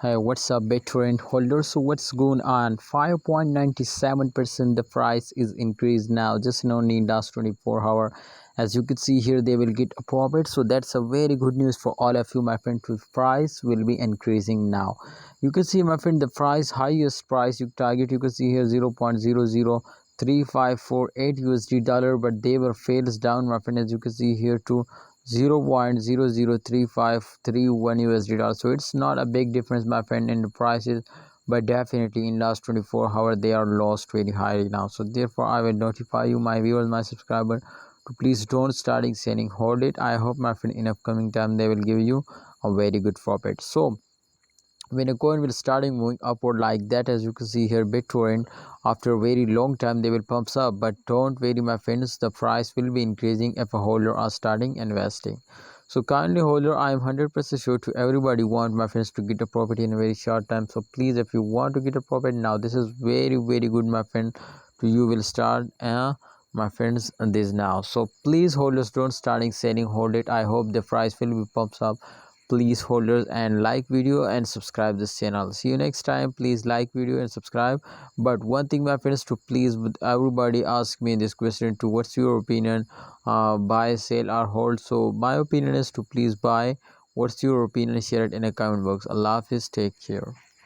Hey, what's up, Bittorrent holders? So what's going on? 5.97% the price is increased now, just in only in last 24 hour. As you can see here, they will get a profit. So that's a very good news for all of you, my friend. The price will be increasing now. You can see, my friend, the price, highest price you target, you can see here 0.003548 USD dollar, but they were fails down, my friend, as you can see here to 0.003531 USD dollar. So it's not a big difference, my friend, in the prices, but definitely in last 24 hours they are lost very high now. So therefore I will notify you, my viewers, my subscriber, to please don't starting selling, hold it. I hope, my friend, in upcoming time they will give you a very good profit. So when a coin will starting moving upward like that, as you can see here, Bittorrent, after a very long time they will pumps up, but don't worry, my friends, the price will be increasing if a holder are starting investing. So kindly holder, I am 100% sure to everybody want, my friends, to get a profit in a very short time. So please, if you want to get a profit now, this is very good, my friend, to you will start my friends this now. So please holders, don't starting selling, hold it. I hope the price will be pumps up. Please holders, and like video and subscribe this channel. See you next time. Please like video and subscribe. But one thing, my friends, to please, with everybody ask me this question to what's your opinion, buy, sell or hold. So my opinion is to please buy. What's your opinion? Share it in a comment box. Allah Hafiz, take care.